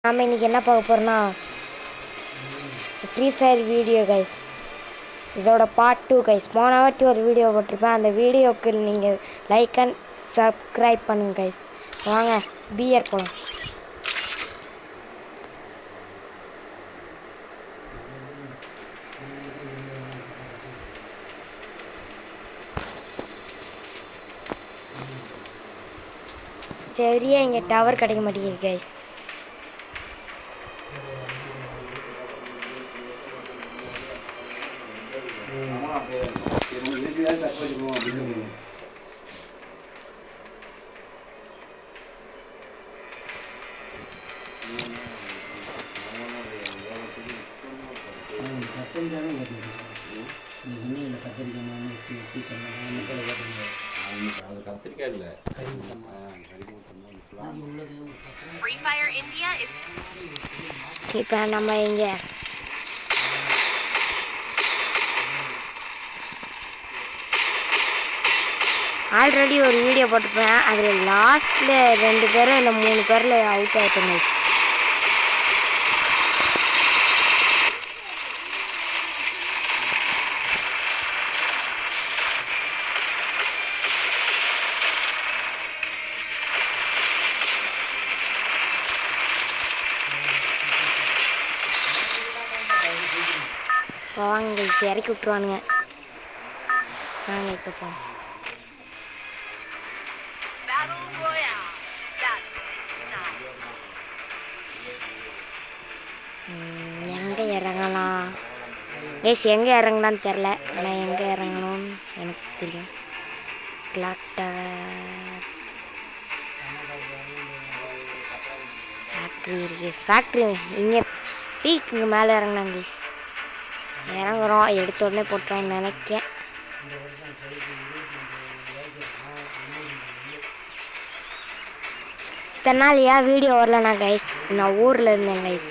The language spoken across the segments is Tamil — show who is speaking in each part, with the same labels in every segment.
Speaker 1: நாம் இன்றைக்கி என்ன பார்க்க போகிறோன்னா ஃப்ரீ ஃபயர் வீடியோ கைஸ். இதோட பார்ட் 2 கைஸ். போன வாட்டி ஒரு வீடியோ போட்டிருப்பேன். அந்த வீடியோவுக்கு நீங்கள் லைக் அண்ட் சப்ஸ்கிரைப் பண்ணுங்க கைஸ். வாங்க பிஆர் போகலாம். சரியா இங்கே டவர் கிடைக்க மாட்டேங்குது கைஸ். இப்போ நம்ம இங்கே ஆல்ரெடி ஒரு வீடியோ போட்டிருப்பேன். அதில் லாஸ்ட்டில் 2 பேரும் இல்லை 3 பேரில் அவுட் ஆகிட்டோங்க. இப்போ வாங்க இறக்கி விட்ருவானுங்க. நாங்கள் இப்போ போவோம். எங்கே இறங்கலாம் கேஸ்? எங்கே இறங்கலான்னு தெரில, ஆனால் எங்கே இறங்கணும்னு எனக்கு தெரியும். கிளாக் டவர் ஃபேக்ட்ரி இருக்குது. ஃபேக்ட்ரி இங்கே பீக்குங்க மேலே இறங்கலாம் கேஸ். இறங்குறோம், எடுத்த உடனே போட்டுருவான்னு நினைக்கிறேன். இத்தனை நாள் ஏன் வீடியோ வரலண்ணா கைஸ், நான் ஊரில் இருந்தேன் கைஸ்.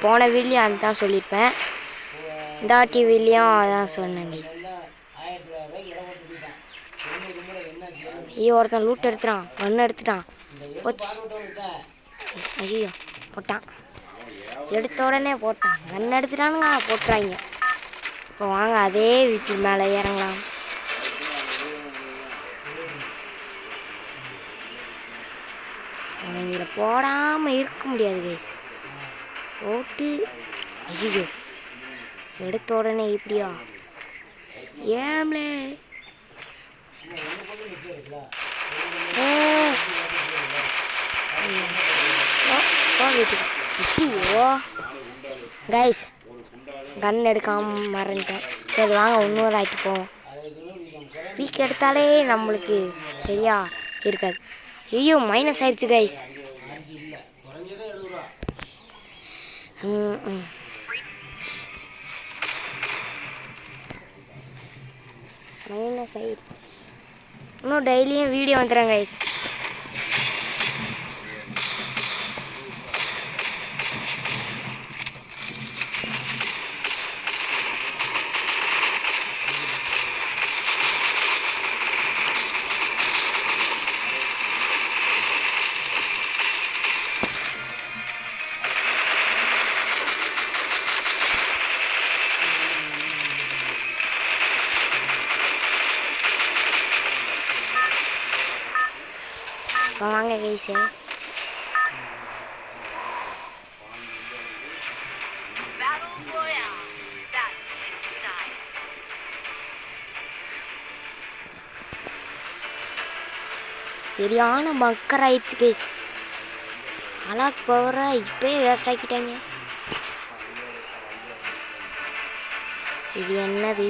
Speaker 1: போன வீட்லேயும் அதுதான் சொல்லியிருப்பேன், இந்த வாட்டி வீட்லேயும் அதான் சொன்னேன் கைஸ். ஐயோ, ஒருத்தன் லூட் எடுத்துட்டான், கன்று எடுத்துட்டான், போச்சு. ஐயோ போட்டான், எடுத்த உடனே போட்டான், கன்று எடுத்துட்டானுங்க, போட்டுறாங்க. இப்போ வாங்க அதே வீட்டு மேலே இறங்கலாம். அவங்கள போடாமல் இருக்க முடியாது கைஸ். போட்டு ஐயோ எடுத்த உடனே இப்படியா ஏம்லே ஐயோ கைஸ், கன் எடுக்காமல் மறந்துட்டேன். சரி வாங்க இன்னொரு ஆகிட்டு போவோம். வீக் எடுத்தாலே நம்மளுக்கு சரியா இருக்காது. ஐயோ மைனஸ் ஆயிடுச்சு கைஸ். மைனஸ் ஆயிடுச்சு. இன்னும் டெய்லியும் வீடியோ வந்துடுறேன் கைஸ். வாங்க கைஸு, சரியான மக்கர் ஆயிடுச்சு கைஸ். அலாக் பவரை இப்போயே வேஸ்ட் ஆக்கிட்டாங்க. இது என்னது?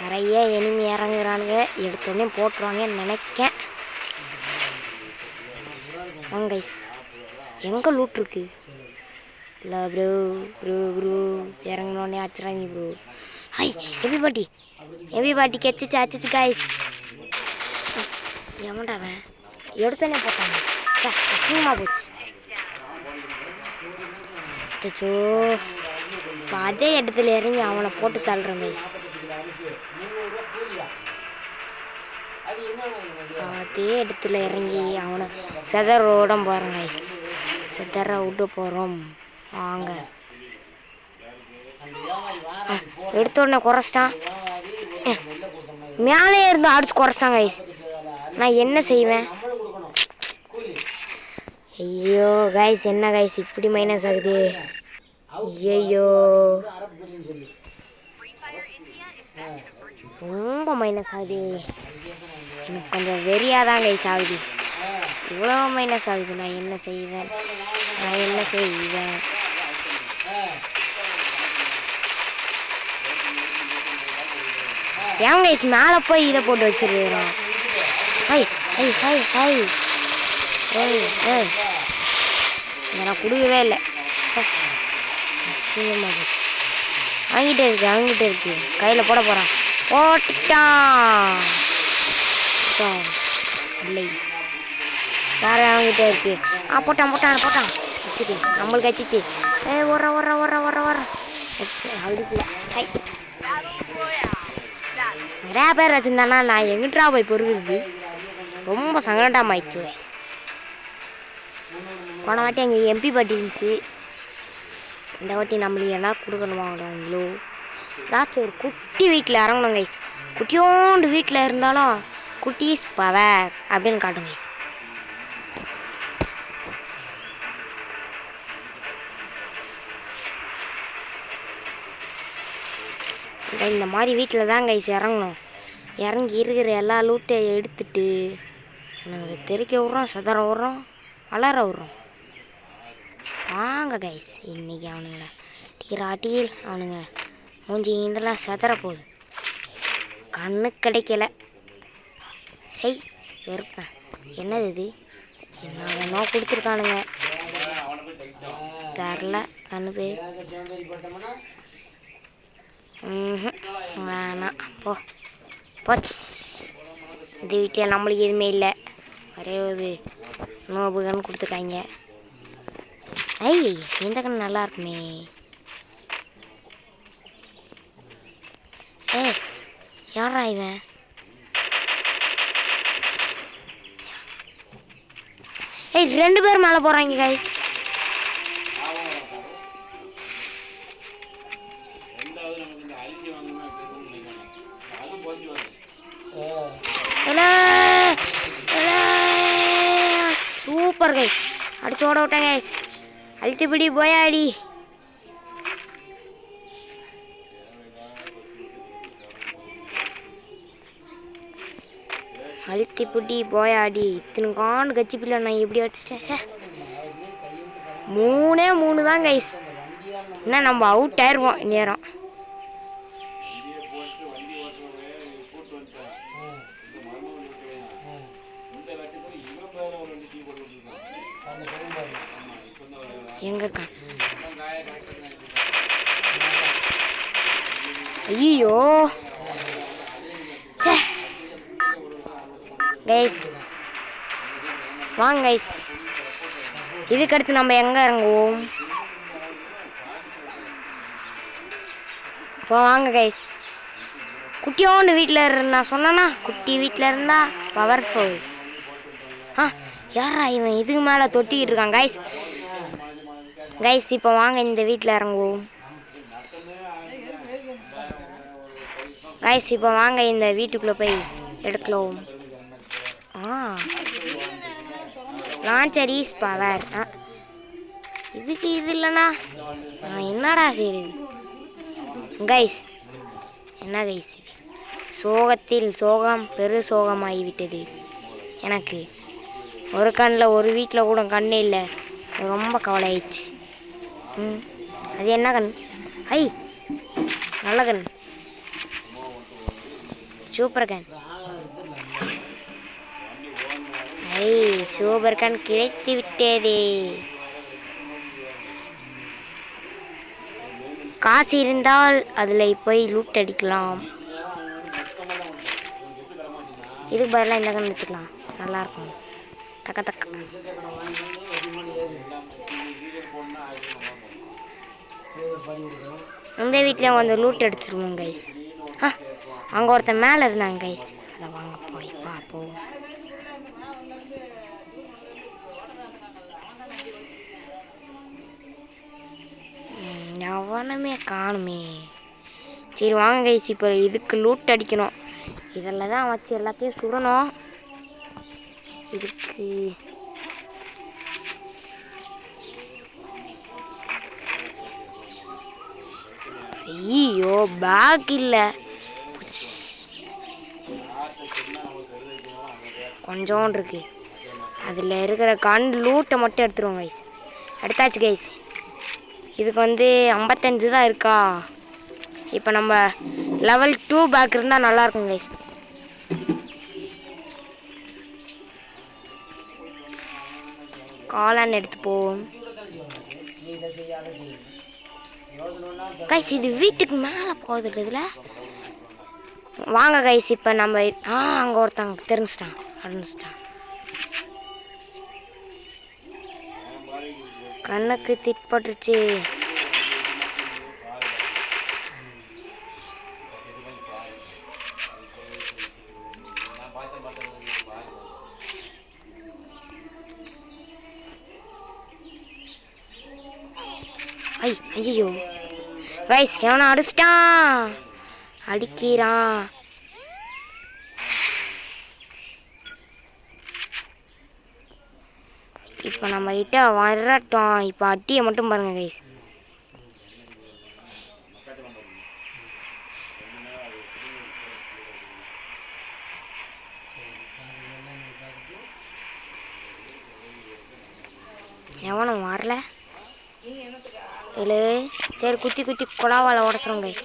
Speaker 1: நிறைய எனிமி இறங்குறானுங்க, எடுத்தோடனே போட்டுருவாங்கன்னு நினைக்கேன். வாங்க கைஸ், எங்கே லூட் இருக்கு? இல்லை ப்ரோ ப்ரோ ப்ரோ இறங்கினோடனே அடிச்சிடாங்க ப்ரோ. ஹை எபிபாட்டி கெச்சிச்சு கைஸ். எவன்டாவன் எடுத்தோடனே போட்டாங்க, அசிங்கமாக போச்சு. அச்சோ, அதே இடத்துல இறங்கி அவனை போட்டு தள்ளுறேன் கைஸ். அதே இடத்துல இறங்கி அவனை செதற போகிறோம் கைஸ். செதற விட்டு போகிறோம் வாங்க. எடுத்த உடனே குறைச்சிட்டான். மேலே இருந்து அடிச்சு குறைச்சிட்டான் கைஸ். நான் என்ன செய்வேன்? ஐயோ கைஸ், என்ன கைஸ் இப்படி மைனஸ் ஆகுது? ஐயோ ரொம்ப மைனஸ் ஆகுது. எனக்கு கொஞ்சம் வெறியாக தான் கைஸ் ஆகுது. இவ்வளோ மைனஸ் ஆகுது. நான் என்ன செய்வேன்? ஏன் கைஸ் மேலே போய் இதை போட்டு வச்சிருக்கிறோம்? ஹை ஹை ஹை ஹை ஏய் ஏய், நான் கொடுக்கவே இல்லை. வாங்கிட்டே இருக்கு கையில் போட போகிறான். போட்டான் இல்லை, வேற அவங்கிட்ட இருக்கு. போட்டான் வச்சுட்டு நம்மளுக்கு வச்சிச்சு. வர அடிக்கல. நிறையா பேர் வச்சுருந்தானா நான் எங்கிட்டா போய் பொறுக்குறது? ரொம்ப சங்கடமாயிடுச்சு. போன வாட்டி அங்கே எம்பி பாட்டி இருந்துச்சு. இந்த வாட்டி நம்மளுக்கு என்ன கொடுக்கணுமாங்களோ? ஏதாச்சும் ஒரு குட்டி வீட்டில் இறங்கணும் கைஸ். குட்டியோண்டு வீட்டில் இருந்தாலும் குட்டீஸ் பவர் அப்படின்னு காட்டும் கைஸ். இந்த மாதிரி வீட்டில் தான் கைஸ் இறங்கணும். இறங்கி இருக்கிற எல்லா லூட்டையும் எடுத்துட்டு நாங்கள் தெறிக்க விட்றோம், சதற விட்றோம், வளர விட்றோம். வாங்க கைஸ், இன்றைக்கி அவனுங்க டீராட்டியில் அவனுங்க மூஞ்சி இதெல்லாம் சதற போகுது. கண்ணு கிடைக்கல. செய் வெறுப்பேன். என்னது இது? என்னோ கொடுத்துருக்கானுங்க தரல. கண்ணு பேர் வேணாம் போச்சு. இந்த வீட்டில் நம்மளுக்கு எதுவுமே இல்லை. ஒரே ஒரு நோபு கண் கொடுத்துருக்காங்க. இந்த கண் நல்லா இருக்குமே. யாரா இவன்? ரெண்டு பேர் மேலே போகிறாங்க கைஸ். சூப்பர் கைஸ், அடிச்சு ஓட விட்டேன் கைஸ். அழுத்திப்பிடி போயாடி. அழுத்திப்பிடி போயாடி. இத்தனை காண்டு கட்சி பிள்ளை நான் எப்படி அடிச்சிட்டேன் சார். 3 தான் கைஸ். என்ன நம்ம அவுட் ஆயிடுவோம் நேரம். எங்க இருக்கான்? ஐயோ கைஸ், வாங்க கைஸ். இதுக்கடுத்து நம்ம எங்கே இறங்குவோம்? இப்போ வாங்க கைஸ். குட்டியோண்டு வீட்டில் நான் சொன்னேன்னா, குட்டி வீட்டில் இருந்தா பவர்ஃபுல். யாரா இவன் இதுக்கு மேலே தொட்டிக்கிட்டு இருக்கான் கைஸ். இப்போ வாங்க இந்த வீட்டில் இறங்குவோம் கைஸ். இப்போ வாங்க இந்த வீட்டுக்குள்ளே போய் எடுக்கலாம். Launcher is power. இதுக்கு இது இல்லைண்ணா என்னடா சரி கைஸ். என்ன கைஸ், சோகத்தில் சோகம் பெரு சோகமாகிவிட்டது எனக்கு. ஒரு கண்ணில் ஒரு வீட்டில் கூட கண்ணே இல்லை. ரொம்ப கவலை ஆயிடுச்சு. அது என்ன கண்? நல்ல கண், சூப்பர் கண். சூப்பர் கண் கிடைத்து விட்டதே. காசு இருந்தால் அதில் போய் லூட் அடிக்கலாம். இதுக்கு பதிலாக இந்த கண் எடுத்துக்கலாம், நல்லாயிருக்கும். தக்க இந்த வீட்டில் வந்து லூட் எடுத்துருவோம் கைஸ். அங்கே ஒருத்தன் மேலே இருந்தாங்க கைஸ். அதை வாங்க போய் பார்ப்போம். எவனுமே காணுமே. சரி வாங்க கைஸ், இப்போ இதுக்கு லூட் அடிக்கணும். இதில் தான் வச்சு எல்லாத்தையும் சுடணும். இதுக்கு ஐயோ பேக் இல்லை, கொஞ்சோண்டு இருக்கு. அதில் இருக்கிற கன் லூட்டை மட்டும் எடுத்துருவோம் கைஸ். எடுத்தாச்சு கைஸ். இதுக்கு 55 தான் இருக்கா. இப்போ நம்ம லெவல் 2 பேக் இருந்தால் நல்லாயிருக்கும் கைஸ். காளான் எடுத்துப்போம் கைஸ். இது வீட்டுக்கு மேலே போகுது இதில். வாங்க கைஸ், இப்போ நம்ம அங்கே ஒருத்தங்க தெரிஞ்சிட்டான் அடிச்சிட்டான். கண்ணுக்கு திட்பட்டுருச்சு. ஐயோ கைஸ், எவனை அடிச்சிட்டான், அடிக்கிறான். இப்போ நம்ம கிட்ட வரட்டும். இப்போ அட்டியை மட்டும் பாருங்க கைஸ். எவனும் வரல இல்லை. சரி குத்தி குத்தி குழாவால் உடச்சிரும் கைஸ்.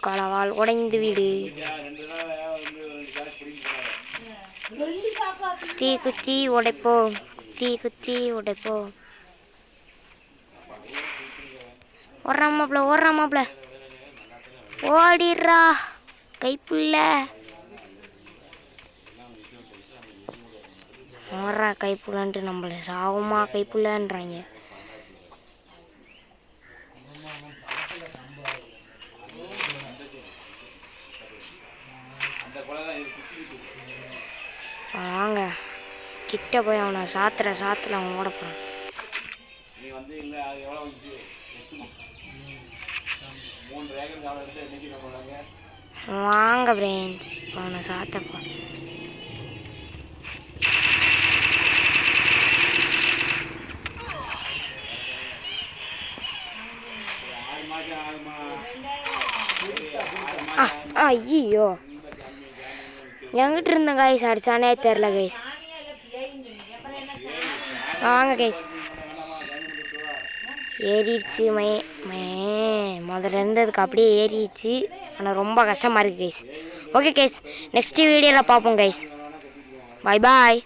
Speaker 1: களவால் உடைந்து வீடு. குத்தி குத்தி உடைப்போம், குத்தி உடைப்போம். ஓடுறான் மாப்பிள்ள ஓடிடுறா கைப்புள்ள. ஓடுறா கைப்புள்ளன்ட்டு நம்மள சாகுமா கைப்புள்ளன்றாங்க. வாங்க கிட்ட போய் அவனை சாத்துல அவன் ஓட போறான். வாங்க ஃப்ரெண்ட்ஸ், அவனை சாத்தப்போ. ஐயோ எங்கிட்ட இருந்த கைஸ் அடிச்சானே தெரில கைஸ். வாங்க கைஸ், ஏறிடுச்சு முதல்ல இருந்ததுக்கு அப்படியே ஏறிடுச்சு. ஆனால் ரொம்ப கஷ்டமாக இருக்குது கைஸ். ஓகே கைஸ், நெக்ஸ்ட் வீடியோவில் பார்ப்போம் கைஸ். பாய் பாய்.